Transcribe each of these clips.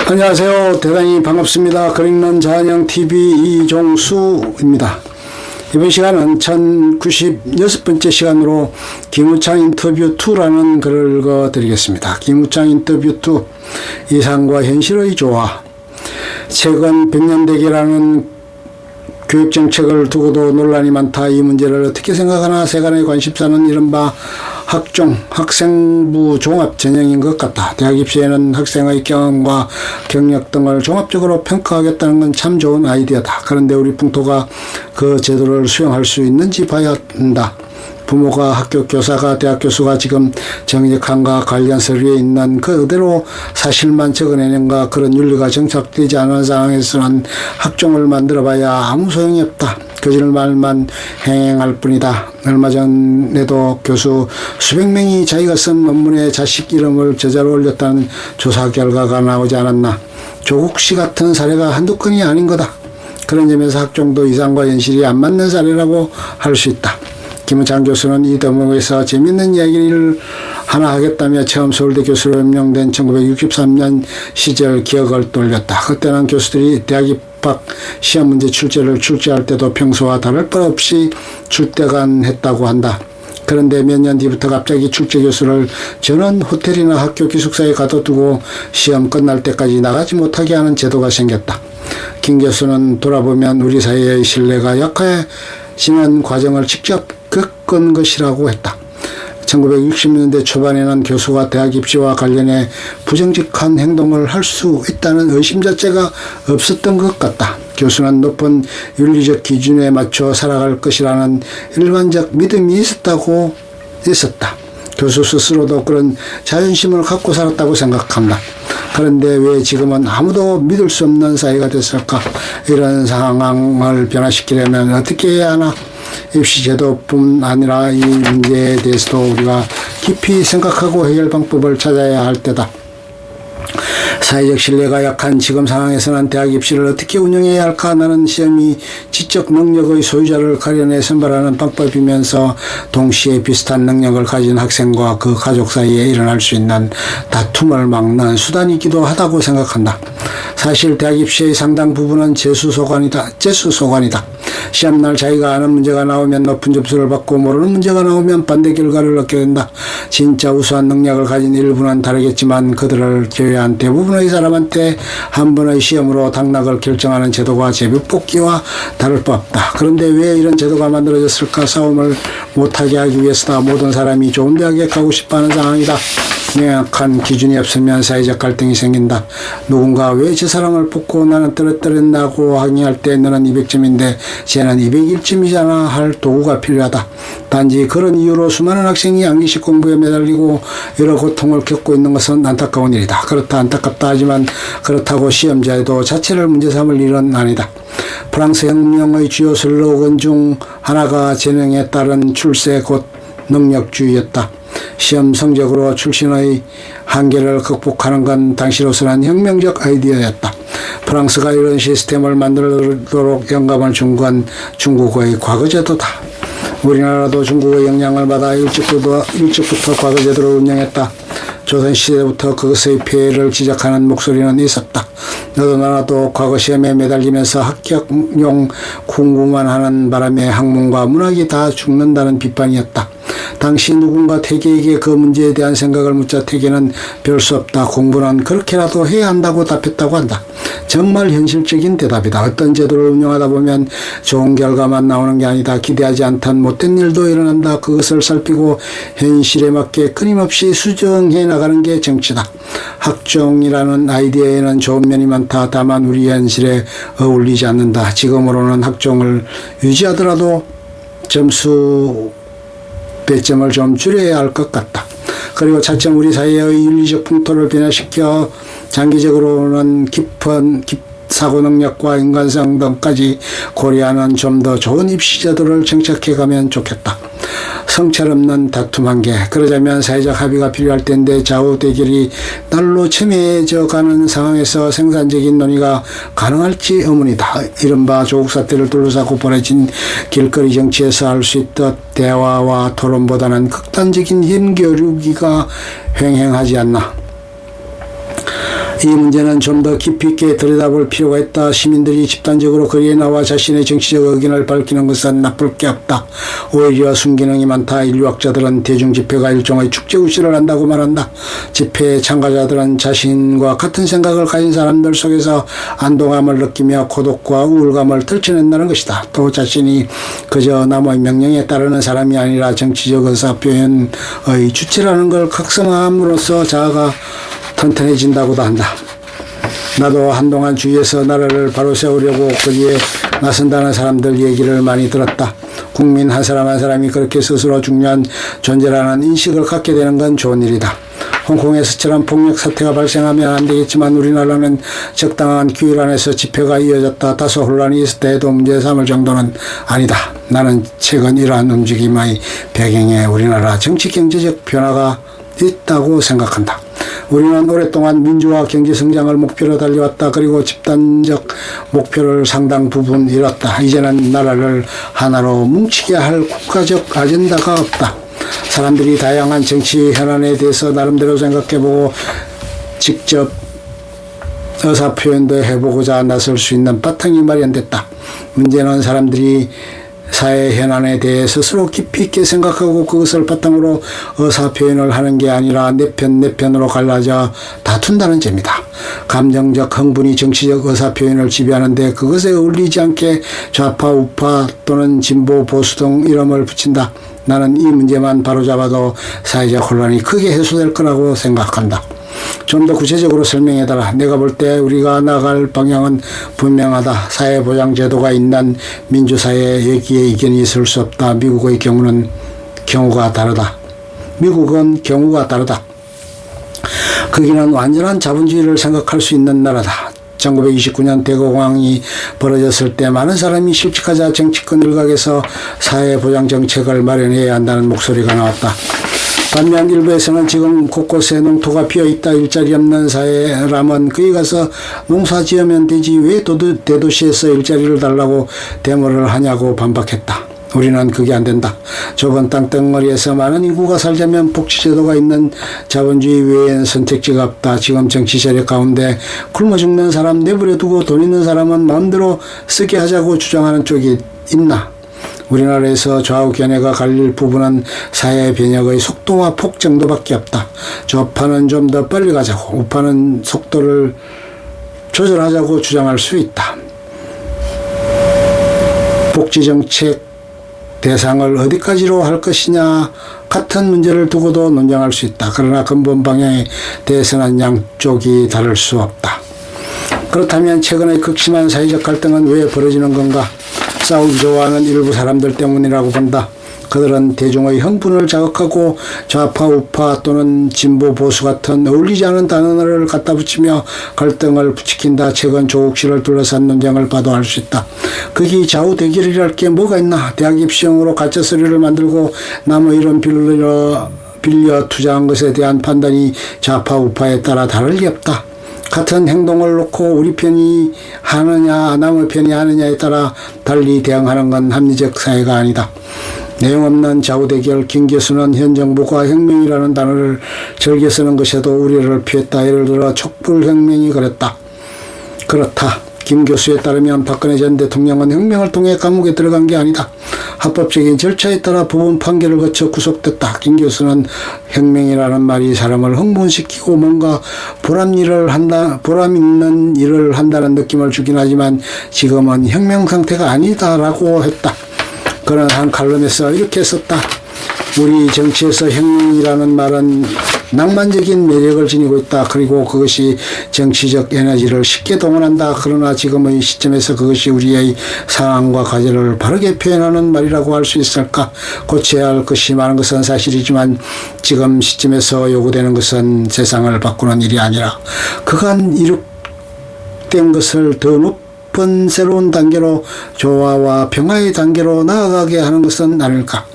안녕하세요. 대단히 반갑습니다. 그릭런 자연양TV 이종수입니다. 이번 시간은 1096번째 시간으로 김우창 인터뷰 2라는 글을 읽어드리겠습니다. 김우창 인터뷰 2, 이상과 현실의 조화. 최근 백년대계라는 교육정책을 두고도 논란이 많다. 이 문제를 어떻게 생각하나 세간의 관심사는 이른바 학생부 종합 전형인 것 같다. 대학 입시에는 학생의 경험과 경력 등을 종합적으로 평가하겠다는 건 참 좋은 아이디어다. 그런데 우리 풍토가 그 제도를 수용할 수 있는지 봐야 한다. 부모가 학교 교사가 대학 교수가 지금 정직함과 관련 서류에 있는 그대로 사실만 적어내는가 그런 윤리가 정착되지 않은 상황에서는 학종을 만들어봐야 아무 소용이 없다. 거짓말만 행할 뿐이다. 얼마 전에도 교수 수백 명이 자기가 쓴 논문에 자식 이름을 저자로 올렸다는 조사 결과가 나오지 않았나. 조국 씨 같은 사례가 한두 건이 아닌 거다. 그런 점에서 학종도 이상과 현실이 안 맞는 사례라고 할 수 있다. 김우창 교수는 이 대목에서 재미있는 이야기를 하나 하겠다며 처음 서울대 교수로 임명된 1963년 시절 기억을 떠올렸다. 그때는 교수들이 대학 입학 시험 문제 출제를 출제할 때도 평소와 다를 바 없이 출퇴근했다고 한다. 그런데 몇 년 뒤부터 갑자기 출제 교수를 전원 호텔이나 학교 기숙사에 가둬두고 시험 끝날 때까지 나가지 못하게 하는 제도가 생겼다. 김 교수는 돌아보면 우리 사회의 신뢰가 약해지는 과정을 직접 겪은 것이라고 했다. 1960년대 초반에는 교수가 대학 입시와 관련해 부정직한 행동을 할 수 있다는 의심 자체가 없었던 것 같다. 교수는 높은 윤리적 기준에 맞춰 살아갈 것이라는 일반적 믿음이 있었다. 교수 스스로도 그런 자존심을 갖고 살았다고 생각한다. 그런데 왜 지금은 아무도 믿을 수 없는 사회가 됐을까? 이런 상황을 변화시키려면 어떻게 해야 하나? 입시제도뿐 아니라 이 문제에 대해서도 우리가 깊이 생각하고 해결 방법을 찾아야 할 때다. 사회적 신뢰가 약한 지금 상황에서는 대학 입시를 어떻게 운영해야 할까? 나는 시험이 지적 능력의 소유자를 가려내 선발하는 방법이면서 동시에 비슷한 능력을 가진 학생과 그 가족 사이에 일어날 수 있는 다툼을 막는 수단이기도 하다고 생각한다. 사실 대학 입시의 상당 부분은 재수소관이다. 시험날 자기가 아는 문제가 나오면 높은 점수를 받고 모르는 문제가 나오면 반대 결과를 얻게 된다. 진짜 우수한 능력을 가진 일부는 다르겠지만 그들을 제외한 대부분의 사람한테 한 번의 시험으로 당락을 결정하는 제도가 제비뽑기와 다를 바 없다. 그런데 왜 이런 제도가 만들어졌을까? 싸움을 못하게 하기 위해서다. 모든 사람이 좋은 대학에 가고 싶어하는 상황이다. 명확한 기준이 없으면 사회적 갈등이 생긴다. 누군가 왜 저 사람을 뽑고 나는 떨어뜨린다고 항의할 때 너는 200점인데 쟤는 201점이잖아 할 도구가 필요하다. 단지 그런 이유로 수많은 학생이 암기식 공부에 매달리고 여러 고통을 겪고 있는 것은 안타까운 일이다. 그렇다 안타깝다 하지만 그렇다고 시험자에도 자체를 문제 삼을 일은 아니다. 프랑스 혁명의 주요 슬로건 중 하나가 재능에 따른 출세 곧 능력주의였다. 시험 성적으로 출신의 한계를 극복하는 건 당시로서는 혁명적 아이디어였다. 프랑스가 이런 시스템을 만들도록 영감을 준 건 중국의 과거제도다. 우리나라도 중국의 영향을 받아 일찍부터 과거제도를 운영했다. 조선시대부터 그것의 폐해를 지적하는 목소리는 있었다. 너도 나도 과거 시험에 매달리면서 합격용 공부만 하는 바람에 학문과 문학이 다 죽는다는 비판이었다. 당시 누군가 태계에게 그 문제에 대한 생각을 묻자 태계는 별 수 없다. 공부는 그렇게라도 해야 한다고 답했다고 한다. 정말 현실적인 대답이다. 어떤 제도를 운영하다 보면 좋은 결과만 나오는 게 아니다. 기대하지 않던 못된 일도 일어난다. 그것을 살피고 현실에 맞게 끊임없이 수정해 나가는 게 정치다. 학종이라는 아이디어에는 좋은 면이 많다. 다만 우리 현실에 어울리지 않는다. 지금으로는 학종을 유지하더라도 점수 배점을 좀 줄여야 할 것 같다. 그리고 차츰 우리 사회의 윤리적 풍토를 변화시켜 장기적으로는 깊은 사고 능력과 인간성 등까지 고려하는 좀 더 좋은 입시제도를 정착해가면 좋겠다. 성찰 없는 다툼 한계. 그러자면 사회적 합의가 필요할 텐데 좌우 대결이 날로 첨예해져 가는 상황에서 생산적인 논의가 가능할지 의문이다. 이른바 조국 사태를 둘러싸고 벌어진 길거리 정치에서 할 수 있듯 대화와 토론보다는 극단적인 힘겨루기가 횡행하지 않나. 이 문제는 좀 더 깊이 있게 들여다볼 필요가 있다. 시민들이 집단적으로 거리에 나와 자신의 정치적 의견을 밝히는 것은 나쁠 게 없다. 오히려 순기능이 많다. 인류학자들은 대중집회가 일종의 축제구실을 한다고 말한다. 집회의 참가자들은 자신과 같은 생각을 가진 사람들 속에서 안도감을 느끼며 고독과 우울감을 떨쳐낸다는 것이다. 또 자신이 그저 남의 명령에 따르는 사람이 아니라 정치적 의사표현의 주체라는 걸 각성함으로써 자아가 튼튼해진다고도 한다. 나도 한동안 주위에서 나라를 바로 세우려고 거기에 나선다는 사람들 얘기를 많이 들었다. 국민 한 사람 한 사람이 그렇게 스스로 중요한 존재라는 인식을 갖게 되는 건 좋은 일이다. 홍콩에서처럼 폭력 사태가 발생하면 안 되겠지만 우리나라는 적당한 규율 안에서 집회가 이어졌다. 다소 혼란이 있을 때에도 문제 삼을 정도는 아니다. 나는 최근 이러한 움직임의 배경에 우리나라 정치 경제적 변화가 있다고 생각한다. 우리는 오랫동안 민주화 경제 성장을 목표로 달려왔다. 그리고 집단적 목표를 상당 부분 이뤘다. 이제는 나라를 하나로 뭉치게 할 국가적 아젠다가 없다. 사람들이 다양한 정치 현안에 대해서 나름대로 생각해보고 직접 의사표현도 해보고자 나설 수 있는 바탕이 마련됐다. 문제는 사람들이 사회 현안에 대해 스스로 깊이 있게 생각하고 그것을 바탕으로 의사표현을 하는 게 아니라 내 편으로 갈라져 다툰다는 점이다. 감정적 흥분이 정치적 의사표현을 지배하는데 그것에 어울리지 않게 좌파, 우파 또는 진보, 보수 등 이름을 붙인다. 나는 이 문제만 바로잡아도 사회적 혼란이 크게 해소될 거라고 생각한다. 좀 더 구체적으로 설명해달라. 내가 볼 때 우리가 나갈 방향은 분명하다. 사회보장제도가 있는 민주사회에 여기에 이견이 있을 수 없다. 미국의 경우는 경우가 다르다. 미국은 경우가 다르다. 거기는 완전한 자본주의를 생각할 수 있는 나라다. 1929년 대공황이 벌어졌을 때 많은 사람이 실직하자 정치권 일각에서 사회보장 정책을 마련해야 한다는 목소리가 나왔다. 반면 일부에서는 지금 곳곳에 농토가 비어있다. 일자리 없는 사람은 거기 가서 농사 지으면 되지 왜 대도시에서 일자리를 달라고 데모를 하냐고 반박했다. 우리는 그게 안 된다. 좁은 땅덩어리에서 많은 인구가 살자면 복지제도가 있는 자본주의 외에는 선택지가 없다. 지금 정치 세력 가운데 굶어 죽는 사람 내버려두고 돈 있는 사람은 마음대로 쓰게 하자고 주장하는 쪽이 있나? 우리나라에서 좌우 견해가 갈릴 부분은 사회 변혁의 속도와 폭 정도밖에 없다. 좌파는 좀 더 빨리 가자고, 우파는 속도를 조절하자고 주장할 수 있다. 복지정책 대상을 어디까지로 할 것이냐 같은 문제를 두고도 논쟁할 수 있다. 그러나 근본 방향에 대해서는 양쪽이 다를 수 없다. 그렇다면 최근의 극심한 사회적 갈등은 왜 벌어지는 건가? 싸우기 좋아하는 일부 사람들 때문이라고 본다. 그들은 대중의 흥분을 자극하고 좌파, 우파 또는 진보, 보수 같은 어울리지 않은 단어를 갖다 붙이며 갈등을 부추긴다. 최근 조국 씨를 둘러싼 논쟁을 봐도 알 수 있다. 거기 좌우 대결이랄 게 뭐가 있나? 대학 입시형으로 가짜 서류를 만들고 남의 이름 빌려 투자한 것에 대한 판단이 좌파, 우파에 따라 다를 리 없다. 같은 행동을 놓고 우리 편이 하느냐 남의 편이 하느냐에 따라 달리 대응하는 건 합리적 사회가 아니다. 내용 없는 좌우대결. 김 교수는 현 정부가 혁명이라는 단어를 즐겨 쓰는 것에도 우려를 피했다. 예를 들어 촛불혁명이 그렇다. 김 교수에 따르면 박근혜 전 대통령은 혁명을 통해 감옥에 들어간 게 아니다. 합법적인 절차에 따라 법원 판결을 거쳐 구속됐다. 김 교수는 혁명이라는 말이 사람을 흥분시키고 뭔가 보람 있는 일을 한다는 느낌을 주긴 하지만 지금은 혁명 상태가 아니다라고 했다. 그는 한 칼럼에서 이렇게 썼다. 우리 정치에서 혁명이라는 말은 낭만적인 매력을 지니고 있다. 그리고 그것이 정치적 에너지를 쉽게 동원한다. 그러나 지금의 시점에서 그것이 우리의 상황과 과제를 바르게 표현하는 말이라고 할 수 있을까? 고쳐야 할 것이 많은 것은 사실이지만 지금 시점에서 요구되는 것은 세상을 바꾸는 일이 아니라 그간 이룩된 것을 더 높은 새로운 단계로 조화와 평화의 단계로 나아가게 하는 것은 아닐까?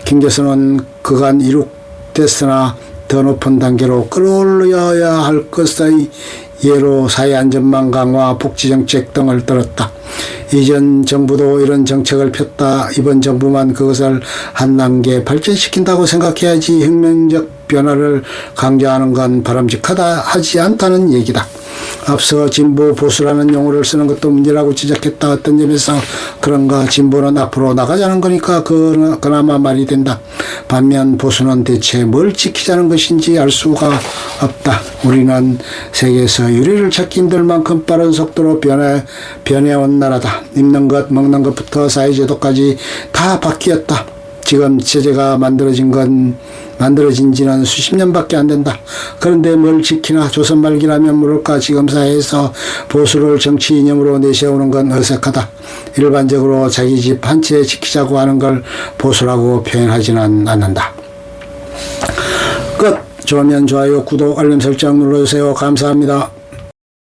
김 교수는 그간 이룩됐으나 더 높은 단계로 끌어올려야 할 것의 예로 사회안전망 강화, 복지정책 등을 들었다. 이전 정부도 이런 정책을 폈다. 이번 정부만 그것을 한 단계 발전시킨다고 생각해야지 혁명적 변화를 강조하는 건 바람직하다 하지 않다는 얘기다. 앞서 진보 보수라는 용어를 쓰는 것도 문제라고 지적했다. 어떤 점에서 그런가. 진보는 앞으로 나가자는 거니까 그나마 말이 된다. 반면 보수는 대체 뭘 지키자는 것인지 알 수가 없다. 우리는 세계에서 유리를 찾기 힘들 만큼 빠른 속도로 변해온 나라다. 입는 것 먹는 것부터 사회제도까지 다 바뀌었다. 지금 체제가 만들어진 지는 수십 년밖에 안 된다. 그런데 뭘 지키나. 조선 말기라면 모를까. 지금 사회에서 보수를 정치 이념으로 내세우는 건 어색하다. 일반적으로 자기 집 한 채 지키자고 하는 걸 보수라고 표현하지는 않는다. 끝. 좋으면 좋아요, 구독, 알림 설정 눌러주세요. 감사합니다.